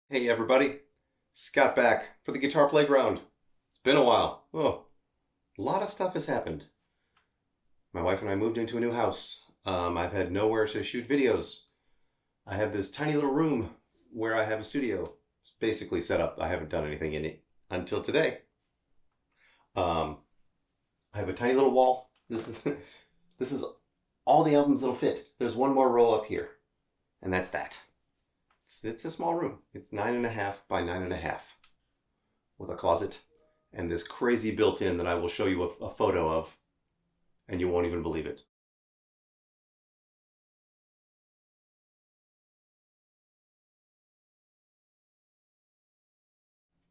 Hey everybody, Scott back for the Guitar Playground. It's been a while. Oh, a lot of stuff has happened. My wife and I moved into a new house. I've had nowhere to shoot videos. I have this tiny little room where I have a studio. It's basically set up. I haven't done anything in it until today. Um, I have a tiny little wall. This is this is all the albums that'll fit. There's one more row up here, and that's that. It's a small room. It's 9.5 by 9.5 with a closet and this crazy built-in that I will show you a photo of, and you won't even believe it.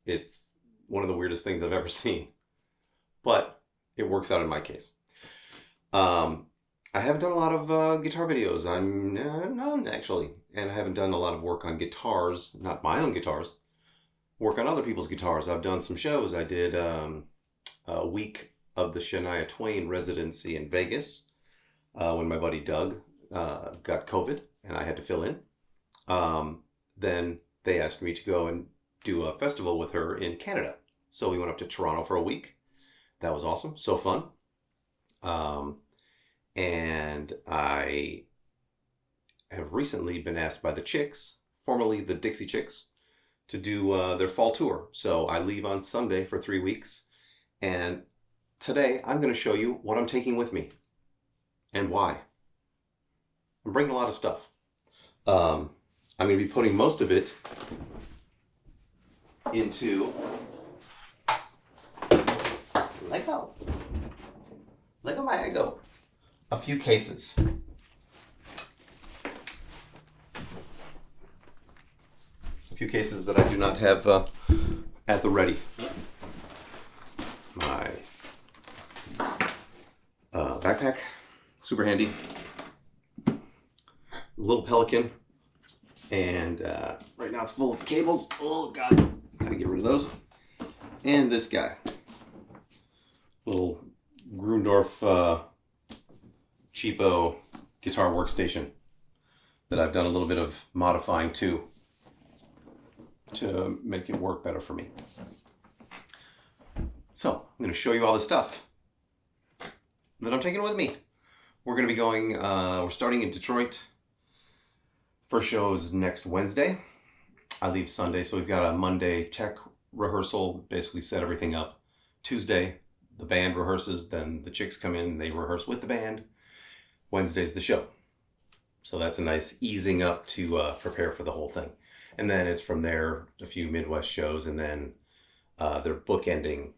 It's one of the weirdest things I've ever seen, but it works out in my case. Um, I haven't done a lot of guitar videos. I'm none actually, and I haven't done a lot of work on guitars, not my own guitars. Work on other people's guitars. I've done some shows. I did a week of the Shania Twain residency in Vegas when my buddy Doug got COVID and I had to fill in. Then they asked me to go and do a festival with her in Canada. So we went up to Toronto for a week. That was awesome. So fun. Um, and I have recently been asked by the Chicks, formerly the Dixie Chicks, to do their fall tour. So I leave on Sunday for 3 weeks. And today I'm going to show you what I'm taking with me and why. I'm bringing a lot of stuff. I'm going to be putting most of it into Lego. Lego my Ego. A few cases. A few cases that I do not have at the ready. My backpack, super handy. Little Pelican, and right now it's full of cables. Oh god, gotta get rid of those. And this guy, little Grundorf cheapo guitar workstation that I've done a little bit of modifying to make it work better for me. So I'm going to show you all the stuff that I'm taking with me. We're going to be going, we're starting in Detroit. First show is next Wednesday. I leave Sunday, so we've got a Monday tech rehearsal, basically set everything up. Tuesday, the band rehearses, then the Chicks come in, they rehearse with the band. Wednesday's the show. So that's a nice easing up to prepare for the whole thing. And then it's from there, a few Midwest shows, and then they're bookending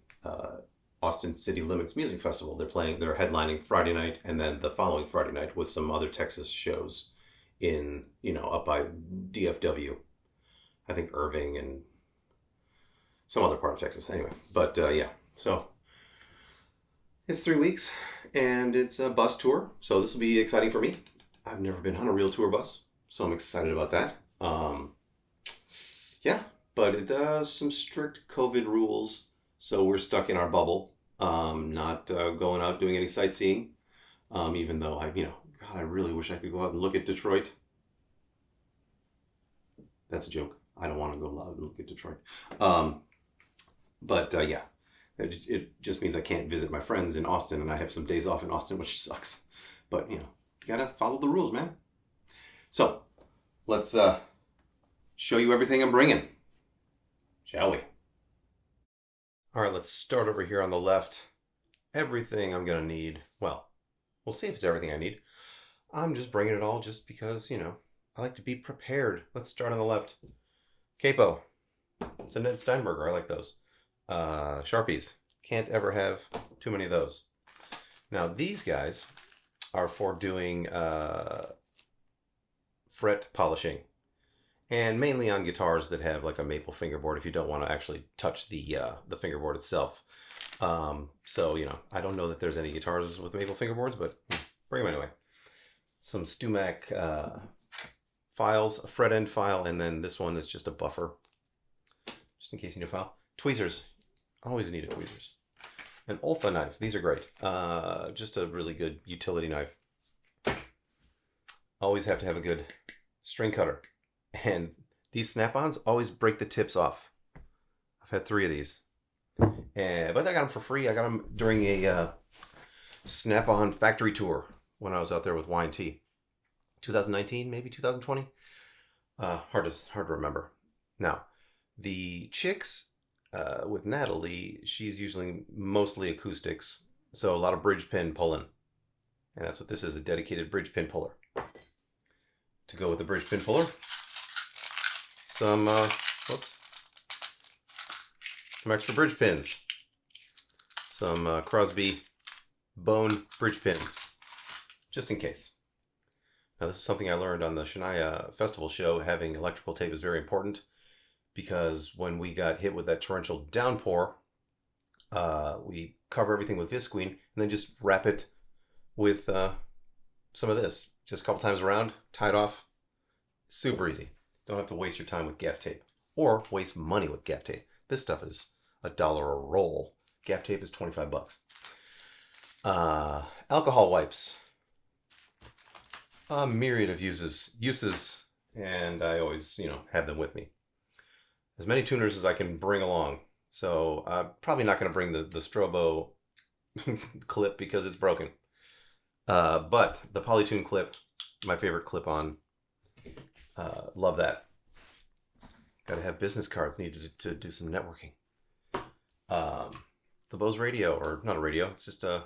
Austin City Limits Music Festival. They're headlining Friday night, and then the following Friday night with some other Texas shows in, up by DFW. I think Irving and some other part of Texas. Anyway, but yeah, so it's 3 weeks and it's a bus tour. So this will be exciting for me. I've never been on a real tour bus, so I'm excited about that. Yeah, but it does some strict COVID rules. So we're stuck in our bubble, not going out doing any sightseeing. Even though God, I really wish I could go out and look at Detroit. That's a joke. I don't want to go out and look at Detroit. But yeah, it just means I can't visit my friends in Austin, and I have some days off in Austin, which sucks. But you gotta follow the rules, man. So let's show you everything I'm bringing, shall we? All right, let's start over here on the left. Everything I'm gonna need. Well, we'll see if it's everything I need. I'm just bringing it all just because, I like to be prepared. Let's start on the left. Capo. It's a Ned Steinberger. I like those. Sharpies. Can't ever have too many of those. Now, these guys are for doing fret polishing. And mainly on guitars that have like a maple fingerboard if you don't want to actually touch the fingerboard itself. So, I don't know that there's any guitars with maple fingerboards, but bring them anyway. Some Stumac files, a fret end file, and then this one is just a buffer, just in case you need a file. Tweezers, always needed tweezers. An Olfa knife, these are great. Just a really good utility knife. Always have to have a good string cutter. And These snap-ons always break the tips off. I've had 3 of these. But I got them for free. I got them during a snap-on factory tour when I was out there with Y&T. 2019, maybe 2020. Hard to remember. Now, the chicks with Natalie, she's usually mostly acoustics, so a lot of bridge pin pulling, and that's what this is, a dedicated bridge pin puller. To go with the bridge pin puller, some extra bridge pins, some Crosby bone bridge pins, just in case. Now, this is something I learned on the Shania Festival show. Having electrical tape is very important because when we got hit with that torrential downpour, we cover everything with visqueen and then just wrap it with some of this. Just a couple times around, tie it off. Super easy. Don't have to waste your time with gaff tape or waste money with gaff tape. This stuff is $1 a roll. Gaff tape is 25 bucks. Alcohol wipes. A myriad of uses, and I always, have them with me. As many tuners as I can bring along. So I'm probably not going to bring the Strobo clip because it's broken. But the Polytune clip, my favorite clip-on. Love that. Got to have business cards needed to do some networking. The Bose radio, or not a radio, it's just a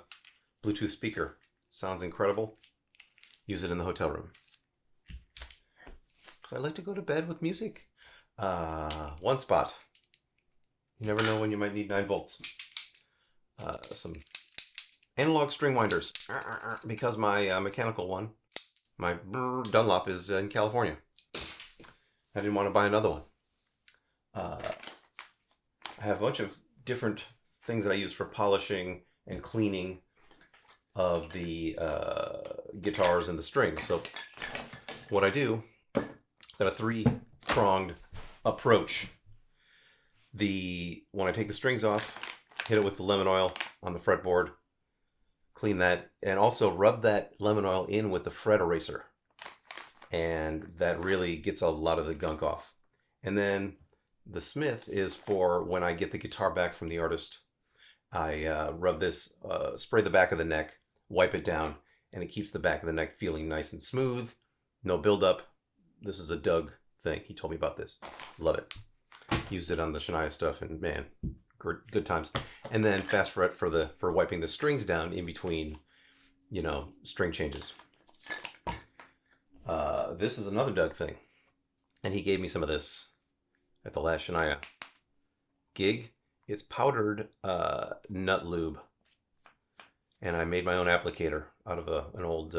Bluetooth speaker. Sounds incredible. Use it in the hotel room. Because I like to go to bed with music. One spot. You never know when you might need 9 volts. Some analog string winders. Because my mechanical one, my Dunlop, is in California. I didn't want to buy another one. I have a bunch of different things that I use for polishing and cleaning of the guitars and the strings. So what I do, got a 3-pronged approach. When I take the strings off, hit it with the lemon oil on the fretboard, clean that, and also rub that lemon oil in with the fret eraser. And that really gets a lot of the gunk off. And then the Smith is for when I get the guitar back from the artist. I rub this, spray the back of the neck, wipe it down, and it keeps the back of the neck feeling nice and smooth. No buildup. This is a Doug thing. He told me about this. Love it. Used it on the Shania stuff, and man, good times. And then fast fret for wiping the strings down in between, string changes. This is another Doug thing, and he gave me some of this at the last Shania gig. It's powdered nut lube. And I made my own applicator out of an old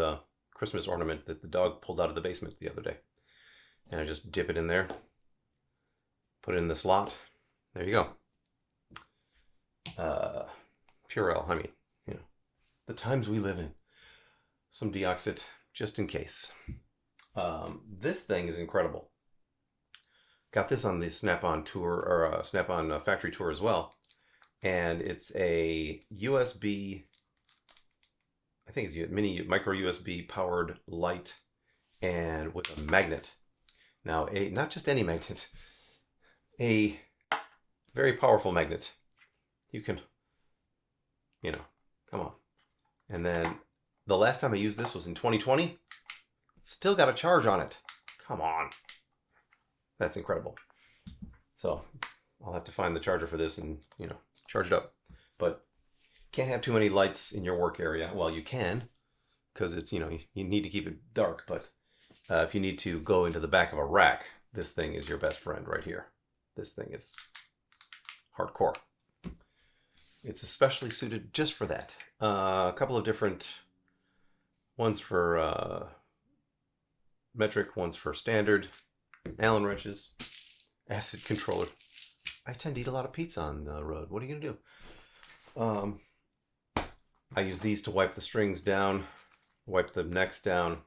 Christmas ornament that the dog pulled out of the basement the other day. And I just dip it in there, put it in the slot. There you go. Purell, the times we live in. Some deoxit, just in case. This thing is incredible. Got this on the Snap-on tour, or Snap-on factory tour as well. And it's a USB... I think it's a mini micro USB powered light and with a magnet. Now, not just any magnet, a very powerful magnet. You can, come on. And then the last time I used this was in 2020. Still got a charge on it. Come on. That's incredible. So I'll have to find the charger for this and, charge it up. But can't have too many lights in your work area. Well, you can, because it's, you need to keep it dark. But if you need to go into the back of a rack, this thing is your best friend right here. This thing is hardcore. It's especially suited just for that. A couple of different ones for metric, ones for standard, Allen wrenches, acid controller. I tend to eat a lot of pizza on the road. What are you going to do? I use these to wipe the strings down, wipe the necks down.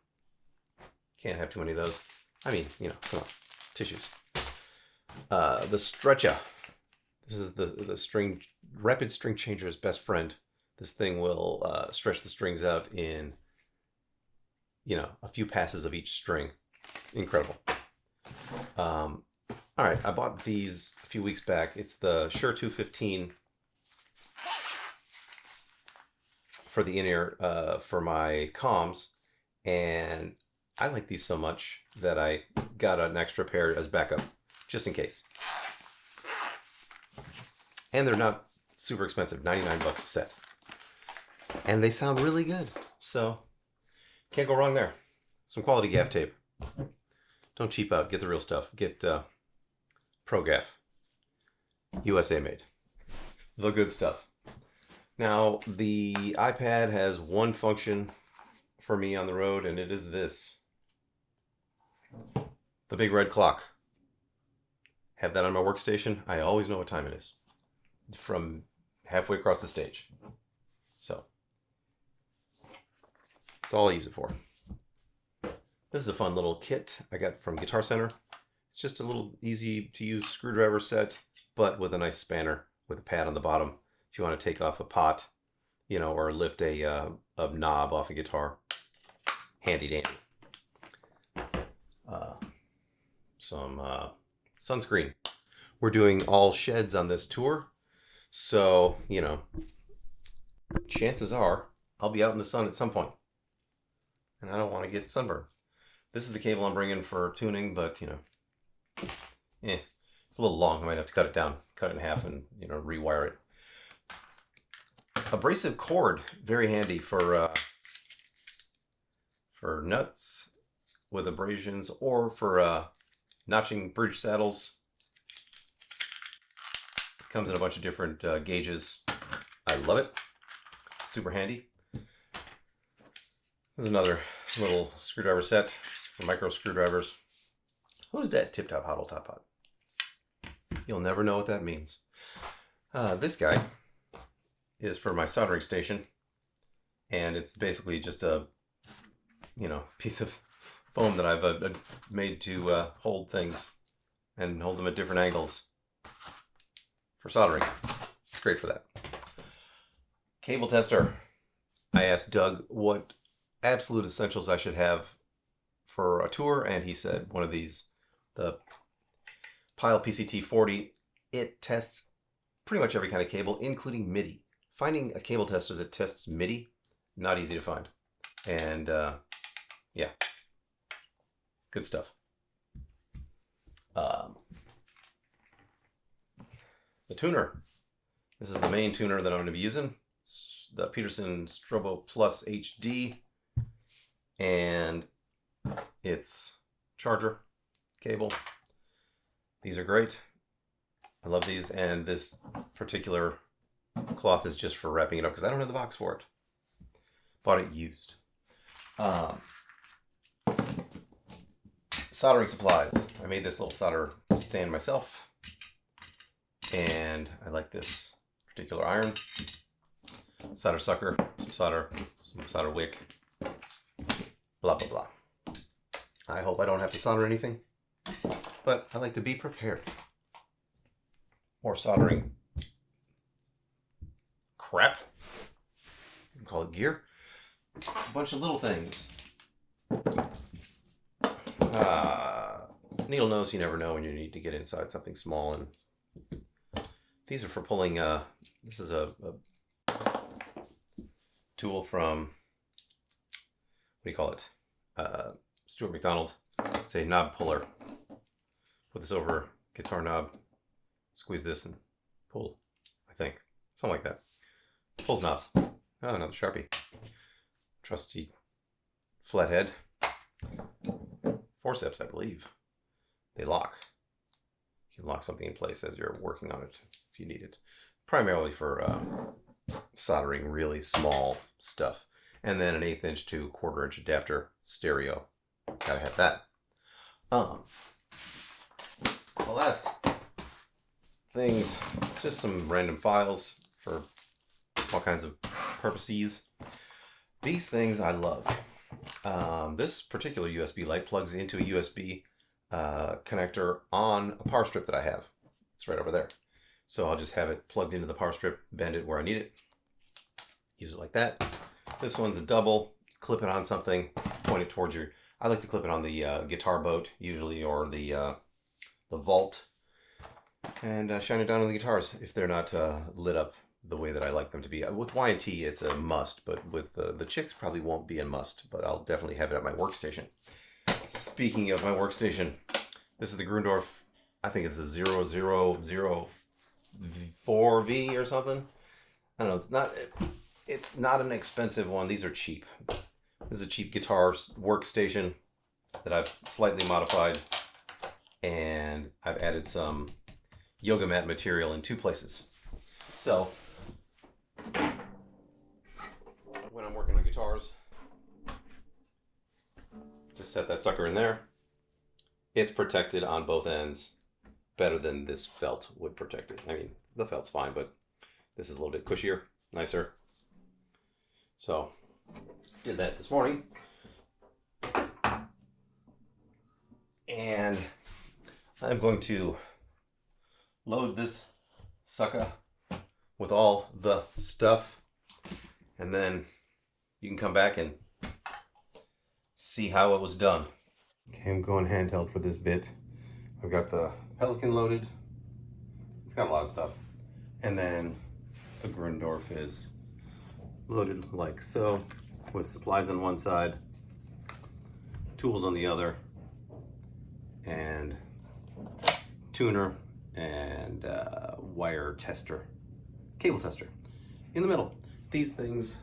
Can't have too many of those. Come on, tissues. The stretcher. This is the string, rapid string changer's best friend. This thing will stretch the strings out in, a few passes of each string. Incredible. All right, I bought these a few weeks back. It's the Shure 215 for the in-ear for my comms, and I like these so much that I got an extra pair as backup, just in case. And they're not super expensive, 99 bucks a set. And they sound really good, so can't go wrong there. Some quality gaff tape. Don't cheap out, get the real stuff. Get Pro Gaff, USA made. The good stuff. Now, the iPad has one function for me on the road, and it is this. The big red clock. Have that on my workstation. I always know what time it is from halfway across the stage. So, that's all I use it for. This is a fun little kit I got from Guitar Center. It's just a little easy to use screwdriver set, but with a nice spanner with a pad on the bottom. If you want to take off a pot, you know, or lift a knob off a guitar. Handy dandy. Some sunscreen. We're doing all sheds on this tour. So, you know, chances are I'll be out in the sun at some point. And I don't want to get sunburned. This is the cable I'm bringing for tuning, but, you know, it's a little long. I might have to cut it down, cut it in half, and, you know, rewire it. Abrasive cord, very handy for nuts with abrasions, or for notching bridge saddles. It comes in a bunch of different gauges. I love it. Super handy. There's another little screwdriver set for micro screwdrivers. Who's that tip-top hot old top pot? You'll never know what that means. This guy is for my soldering station, and it's basically just a, you know, piece of foam that I've made to hold things and hold them at different angles for soldering. It's great for that. Cable tester. I asked Doug what absolute essentials I should have for a tour, and he said one of these, the Pile PCT 40. It tests pretty much every kind of cable, including MIDI. Finding a cable tester that tests MIDI, not easy to find. And yeah, good stuff. The tuner. This is the main tuner that I'm going to be using. The Peterson Strobo Plus HD. And it's charger cable. These are great. I love these. And this particular cloth is just for wrapping it up because I don't have the box for it. Bought it used. Soldering supplies. I made this little solder stand myself. And I like this particular iron. Solder sucker, some solder wick, blah, blah, blah. I hope I don't have to solder anything, but I like to be prepared. More soldering crap. You can call it gear. A bunch of little things. Needle nose, you never know when you need to get inside something small. And these are for pulling, this is a tool from, what do you call it? Stuart McDonald. It's a knob puller. Put this over guitar knob, squeeze this and pull, I think. Something like that. Pulls knobs. Oh, another Sharpie. Trusty flathead. Forceps, I believe. They lock. You can lock something in place as you're working on it if you need it. Primarily for soldering really small stuff. And then an 1/8 inch to 1/4 inch adapter stereo. Gotta have that. The last things, just some random files for all kinds of purposes. These things I love. This particular USB light plugs into a USB connector on a power strip that I have. It's right over there. So I'll just have it plugged into the power strip, bend it where I need it, use it like that. This one's a double, clip it on something, point it towards your, I like to clip it on the guitar boat usually, or the the vault, and shine it down on the guitars if they're not lit up the way that I like them to be. With Y&T, it's a must, but with the Chicks, probably won't be a must, but I'll definitely have it at my workstation. Speaking of my workstation, this is the Grundorf, I think it's a 0004V or something. I don't know, it's not an expensive one. These are cheap. This is a cheap guitar workstation that I've slightly modified, and I've added some yoga mat material in 2 places. So when I'm working on guitars, just set that sucker in there. It's protected on both ends better than this felt would protect it. I mean, the felt's fine, but this is a little bit cushier, nicer. So did that this morning. And I'm going to load this sucker with all the stuff, and then you can come back and see how it was done. Okay, I'm going handheld for this bit. I've got the Pelican loaded. It's got a lot of stuff. And then the Grundorf is loaded like so, with supplies on one side, tools on the other, and tuner and wire tester, cable tester in the middle. These things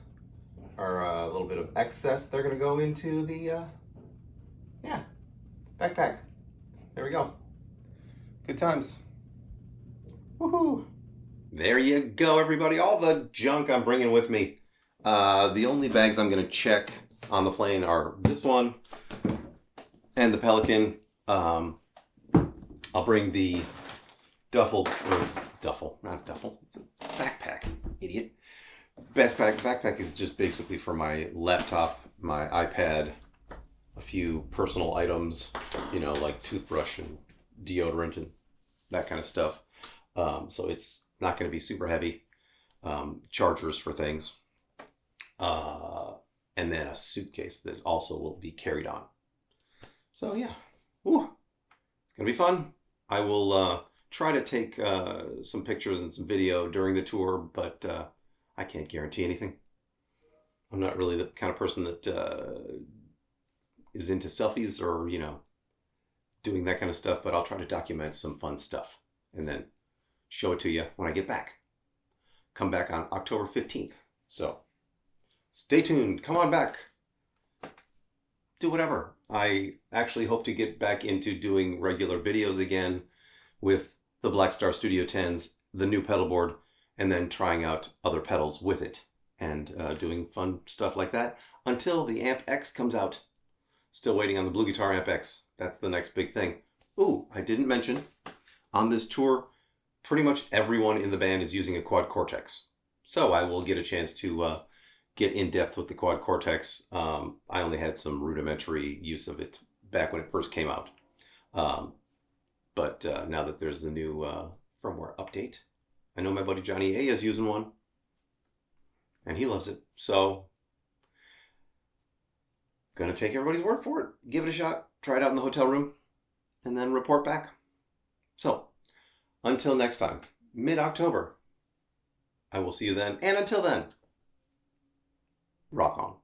are a little bit of excess. They're gonna go into the backpack. There we go. Good times. Woohoo! There you go, everybody. All the junk I'm bringing with me. The only bags I'm gonna check on the plane are this one and the Pelican. I'll bring the not a duffel, it's a backpack, idiot. Backpack is just basically for my laptop, my iPad, a few personal items, like toothbrush and deodorant and that kind of stuff. So it's not going to be super heavy. Chargers for things. And then a suitcase that also will be carried on. So yeah, ooh, it's going to be fun. I will try to take some pictures and some video during the tour, but I can't guarantee anything. I'm not really the kind of person that is into selfies or, doing that kind of stuff, but I'll try to document some fun stuff and then show it to you when I get back. Come back on October 15th. So stay tuned. Come on back. Do whatever. I actually hope to get back into doing regular videos again with the Black Star Studio 10s, the new pedal board, and then trying out other pedals with it and doing fun stuff like that until the Amp X comes out. Still waiting on the Blue Guitar Amp X. That's the next big thing. Ooh, I didn't mention, on this tour, pretty much everyone in the band is using a Quad Cortex. So I will get a chance to get in depth with the Quad Cortex. I only had some rudimentary use of it back when it first came out. But now that there's the new firmware update, I know my buddy Johnny A is using one, and he loves it. So, gonna take everybody's word for it. Give it a shot. Try it out in the hotel room, and then report back. So, until next time, mid-October, I will see you then. And until then, rock on.